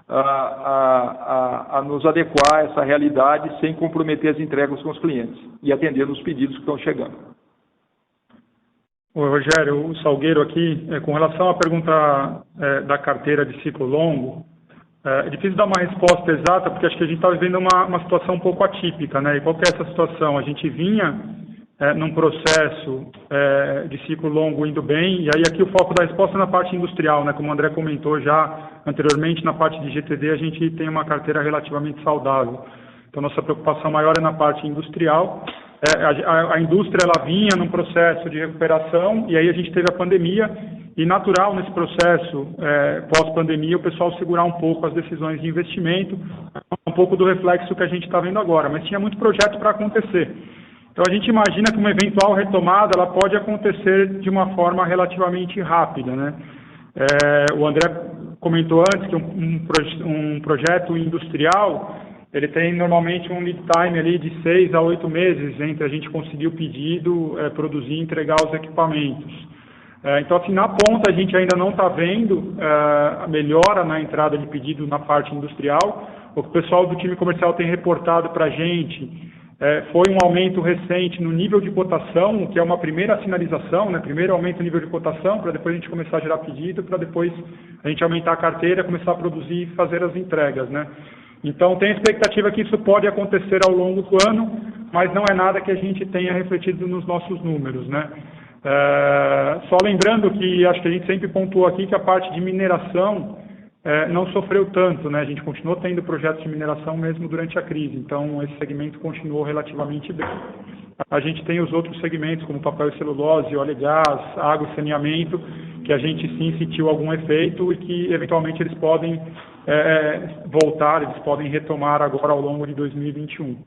a nos adequar a essa realidade sem comprometer as entregas com os clientes e atender os pedidos que estão chegando. Oi, Rogério, o Salgueiro aqui. Com relação à pergunta da carteira de ciclo longo, é difícil dar uma resposta exata, porque acho que a gente está vivendo uma situação um pouco atípica, né? E qual que é essa situação? A gente vinha num processo de ciclo longo indo bem, e aí aqui o foco da resposta é na parte industrial, né? Como o André comentou já anteriormente, na parte de GTD a gente tem uma carteira relativamente saudável. Então, nossa preocupação maior é na parte industrial. A indústria ela vinha num processo de recuperação, e aí a gente teve a pandemia, e natural nesse processo, pós-pandemia, o pessoal segurar um pouco as decisões de investimento, um pouco do reflexo que a gente está vendo agora, mas tinha muito projeto para acontecer. Então a gente imagina que uma eventual retomada ela pode acontecer de uma forma relativamente rápida, né? O André comentou antes que um projeto industrial ele tem normalmente um lead time ali de 6 a 8 meses entre a gente conseguir o pedido, produzir e entregar os equipamentos. Então, assim, na ponta a gente ainda não está vendo a melhora na entrada de pedido na parte industrial. O que o pessoal do time comercial tem reportado para a gente foi um aumento recente no nível de cotação, que é uma primeira sinalização, né? Primeiro aumenta o nível de cotação, para depois a gente começar a gerar pedido, para depois a gente aumentar a carteira, começar a produzir e fazer as entregas, né? Então, tem a expectativa que isso pode acontecer ao longo do ano, mas não é nada que a gente tenha refletido nos nossos números, né? Só lembrando que acho que a gente sempre pontuou aqui que a parte de mineração não sofreu tanto, né? A gente continuou tendo projetos de mineração mesmo durante a crise, então esse segmento continuou relativamente bem. A gente tem os outros segmentos, como papel e celulose, óleo e gás, água e saneamento, que a gente sim sentiu algum efeito e que eventualmente eles podem voltar, eles podem retomar agora ao longo de 2021.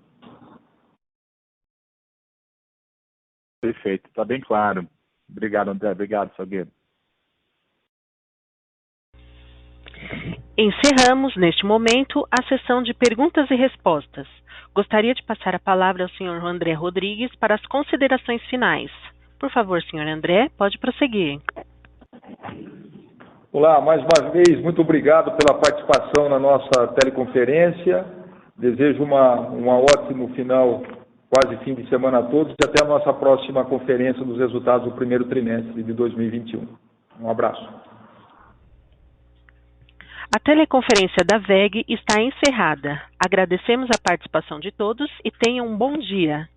Perfeito, está bem claro. Obrigado, André. Obrigado, Salgueiro. Encerramos, neste momento, a sessão de perguntas e respostas. Gostaria de passar a palavra ao senhor André Rodrigues para as considerações finais. Por favor, senhor André, pode prosseguir. Olá, mais uma vez, muito obrigado pela participação na nossa teleconferência. Desejo um ótimo final, quase fim de semana a todos, e até a nossa próxima conferência dos resultados do primeiro trimestre de 2021. Um abraço. A teleconferência da WEG está encerrada. Agradecemos a participação de todos e tenham um bom dia.